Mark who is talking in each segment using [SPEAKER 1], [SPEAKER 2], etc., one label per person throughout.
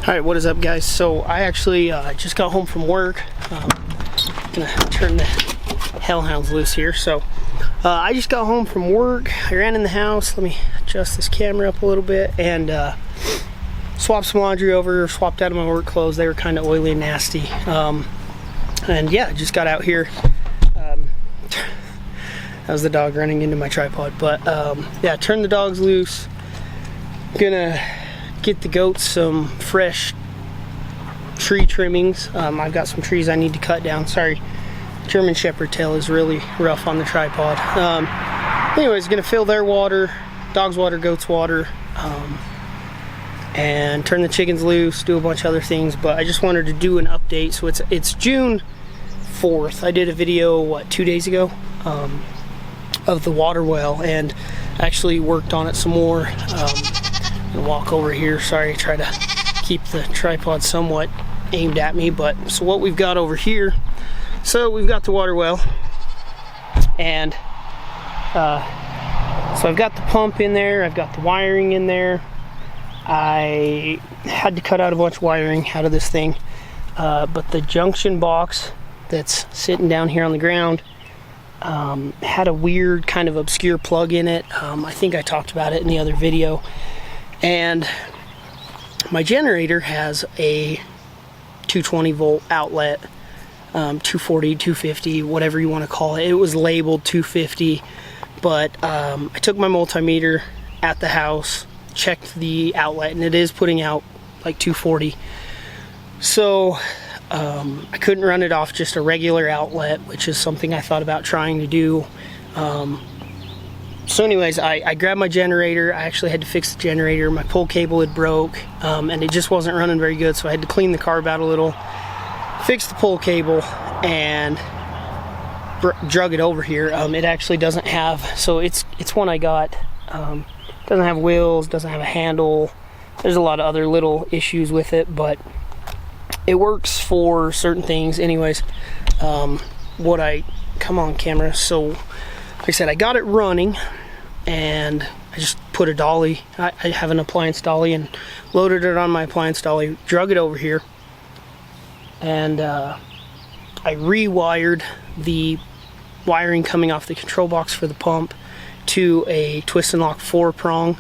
[SPEAKER 1] Alright, what is up, guys? So I actually just got home from work. Gonna turn the hellhounds loose here. So I just got home from work. I ran in the house. Let me adjust this camera up a little bit and swapped some laundry over, swapped out of my work clothes. They were kind of oily and nasty. And yeah, just got out here. That was the dog running into my tripod. But yeah, turned the dogs loose. Gonna get the goats some fresh tree trimmings. I've got some trees I need to cut down. Sorry, German Shepherd tail is really rough on the tripod. Anyways, gonna fill their water, dogs water, goats water, and turn the chickens loose, do a bunch of other things. But I just wanted to do an update. So it's June 4th. I did a video 2 days ago of the water well, and actually worked on it some more. Walk over here. Sorry, try to keep the tripod somewhat aimed at me. But so what we've got over here, so we've got the water well, and so I've got the pump in there, I've got the wiring in there. I had to cut out a bunch of wiring out of this thing, but the junction box that's sitting down here on the ground had a weird kind of obscure plug in it. I think I talked about it in the other video. And my generator has a 220 volt outlet, 240, 250, whatever you want to call it. It was labeled 250, but I took my multimeter at the house, checked the outlet, and it is putting out like 240. So I couldn't run it off just a regular outlet, which is something I thought about trying to do. So anyways, I grabbed my generator. I actually had to fix the generator. My pull cable had broke, and it just wasn't running very good, so I had to clean the carb out a little, fix the pull cable, and drug it over here. It actually doesn't have, so it's one I got. Doesn't have wheels, doesn't have a handle. There's a lot of other little issues with it, but it works for certain things. Anyways, come on camera. So like I said, I got it running, and I just put a dolly. I have an appliance dolly, and loaded it on my appliance dolly, drug it over here, and I rewired the wiring coming off the control box for the pump to a twist and lock 4-prong.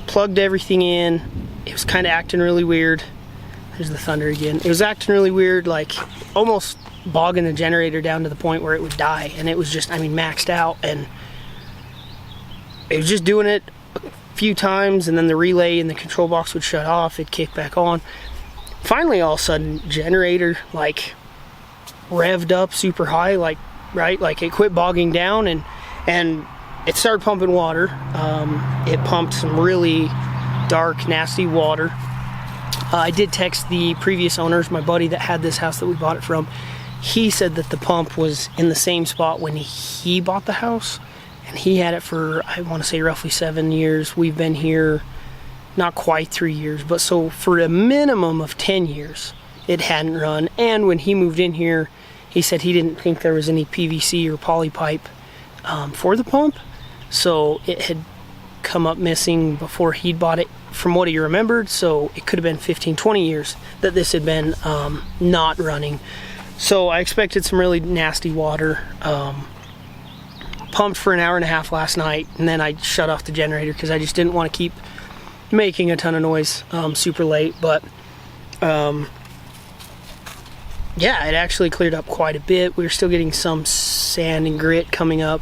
[SPEAKER 1] Plugged everything in. It was kind of acting really weird. There's the thunder again. It was acting really weird, like almost bogging the generator down to the point where it would die, and it was just, I mean, maxed out, and it was just doing it a few times, and then the relay in the control box would shut off, it'd kick back on. Finally, all of a sudden, generator like revved up super high, like it quit bogging down, and it started pumping water. It pumped some really dark, nasty water. I did text the previous owners, my buddy that had this house that we bought it from. He said that the pump was in the same spot when he bought the house, and he had it for, I want to say, roughly 7 years. We've been here not quite 3 years, but so for a minimum of 10 years it hadn't run. And when he moved in here, he said he didn't think there was any PVC or poly pipe for the pump, so it had come up missing before he'd bought it, from what he remembered. So it could have been 15-20 years that this had been not running. So I expected some really nasty water. Pumped for an hour and a half last night, and then I shut off the generator because I just didn't want to keep making a ton of noise super late. But yeah, it actually cleared up quite a bit. We were still getting some sand and grit coming up,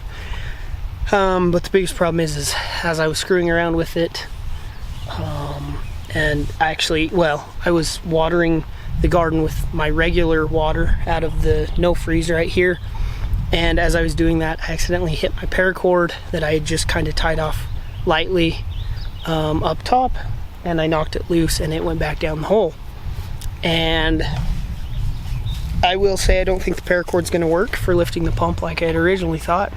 [SPEAKER 1] but the biggest problem is as I was screwing around with it, and actually, well, I was watering the garden with my regular water out of the no freeze right here, and as I was doing that, I accidentally hit my paracord that I had just kind of tied off lightly up top, and I knocked it loose, and it went back down the hole. And I will say I don't think the paracord's going to work for lifting the pump like I had originally thought,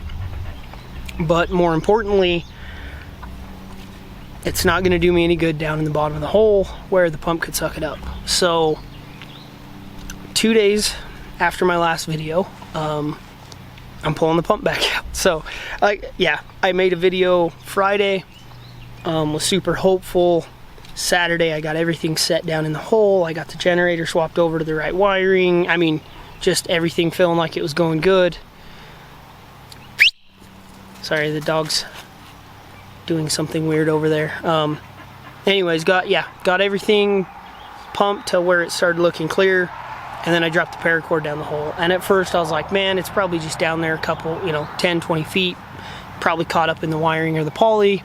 [SPEAKER 1] but more importantly, it's not going to do me any good down in the bottom of the hole where the pump could suck it up. So 2 days after my last video, I'm pulling the pump back out. So yeah, I made a video Friday, was super hopeful, Saturday I got everything set down in the hole. I got the generator swapped over to the right wiring. I mean, just everything feeling like it was going good. Sorry, the dog's doing something weird over there. Anyways, got everything pumped to where it started looking clear, and then I dropped the paracord down the hole. And at first I was like, man, it's probably just down there a couple, 10, 20 feet, probably caught up in the wiring or the poly.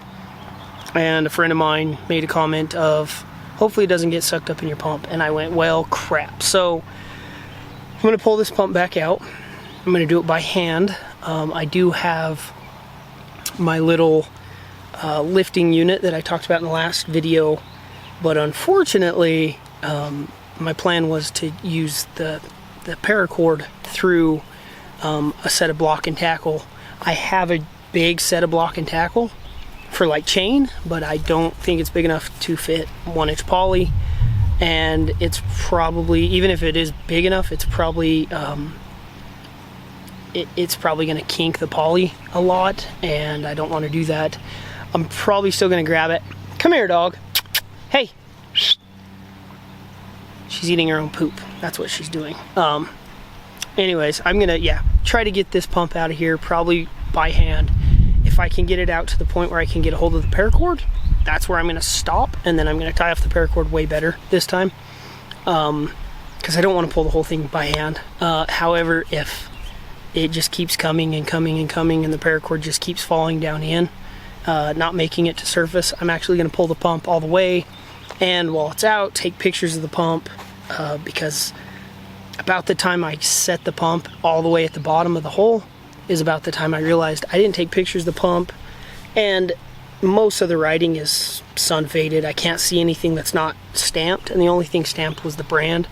[SPEAKER 1] And a friend of mine made a comment of, hopefully it doesn't get sucked up in your pump. And I went, well, crap. So I'm going to pull this pump back out. I'm going to do it by hand. I do have my little lifting unit that I talked about in the last video, but unfortunately my plan was to use the paracord through a set of block and tackle. I have a big set of block and tackle for like chain, but I don't think it's big enough to fit 1-inch poly, and it's probably, even if it is big enough, it's probably it's probably going to kink the poly a lot, and I don't want to do that. I'm probably still going to grab it. Come here, dog. Hey. She's eating her own poop. That's what she's doing. Anyways, I'm going to, try to get this pump out of here, probably by hand. If I can get it out to the point where I can get a hold of the paracord, that's where I'm going to stop, and then I'm going to tie off the paracord way better this time, because I don't want to pull the whole thing by hand. However, if it just keeps coming and coming and coming and the paracord just keeps falling down in, not making it to surface, I'm actually going to pull the pump all the way, and while it's out, take pictures of the pump, because about the time I set the pump all the way at the bottom of the hole is about the time I realized I didn't take pictures of the pump, and most of the writing is sun faded. I can't see anything that's not stamped, and the only thing stamped was the brand.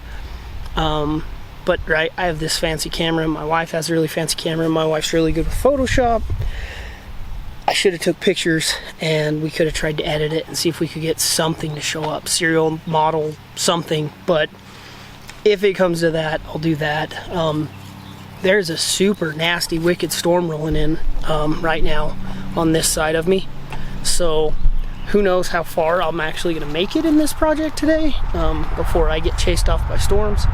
[SPEAKER 1] But I have this fancy camera. My wife has a really fancy camera. My wife's really good with Photoshop. I should have took pictures, and we could have tried to edit it and see if we could get something to show up, serial model, something. But if it comes to that, I'll do that. There's a super nasty, wicked storm rolling in right now on this side of me. So who knows how far I'm actually going to make it in this project today before I get chased off by storms.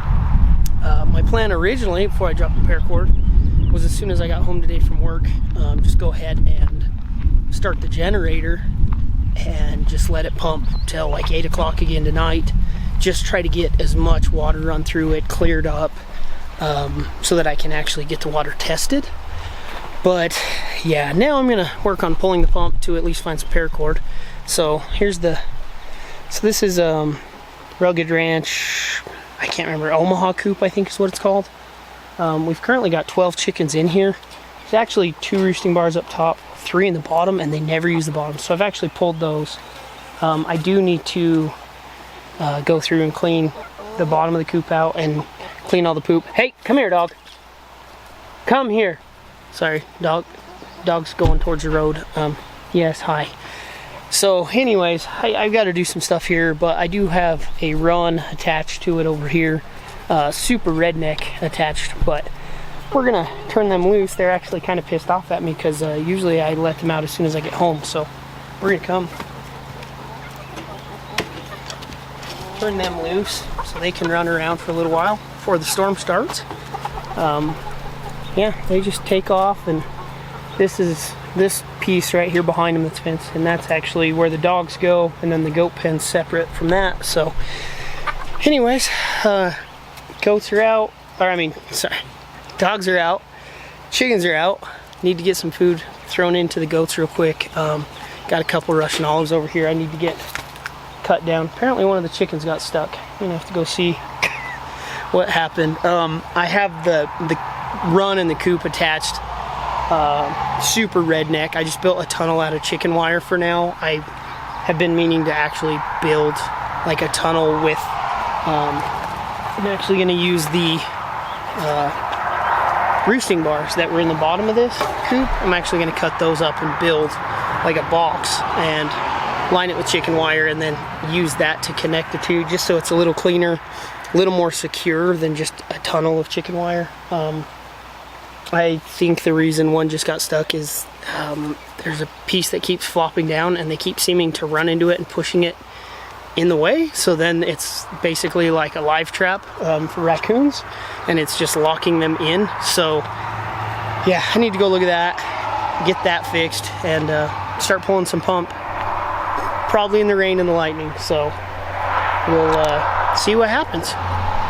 [SPEAKER 1] My plan originally, before I dropped the paracord, was as soon as I got home today from work, just go ahead and start the generator and just let it pump till like 8 o'clock again tonight. Just try to get as much water run through it, cleared up, so that I can actually get the water tested. But yeah, now I'm gonna work on pulling the pump to at least find some paracord. So this is Rugged Ranch, I can't remember, Omaha coop I think is what it's called. We've currently got 12 chickens in here. There's actually 2 roosting bars up top, 3 in the bottom, and they never use the bottom, so I've actually pulled those. I do need to go through and clean the bottom of the coop out and clean all the poop. Hey, come here, dog. Come here. Sorry, dog's going towards the road. Yes, hi. So anyways, I've got to do some stuff here, but I do have a run attached to it over here, super redneck attached, but we're gonna turn them loose. They're actually kind of pissed off at me because usually I let them out as soon as I get home, so we're gonna come turn them loose so they can run around for a little while before the storm starts. Yeah, they just take off, and this is this piece right here behind them that's fenced, and that's actually where the dogs go, and then the goat pen's separate from that. So anyways, goats are out, dogs are out, chickens are out. Need to get some food thrown into the goats real quick. Got a couple Russian olives over here I need to get cut down. Apparently one of the chickens got stuck. I'm gonna have to go see what happened. I have the run and the coop attached. Super redneck. I just built a tunnel out of chicken wire for now. I have been meaning to actually build like a tunnel with, I'm actually going to use the roosting bars that were in the bottom of this coop. I'm actually going to cut those up and build like a box and line it with chicken wire, and then use that to connect the two, just so it's a little cleaner, a little more secure than just a tunnel of chicken wire. I think the reason one just got stuck is there's a piece that keeps flopping down, and they keep seeming to run into it and pushing it in the way, so then it's basically like a live trap for raccoons, and it's just locking them in. So yeah, I need to go look at that, get that fixed, and start pulling some pump, probably in the rain and the lightning. So we'll see what happens.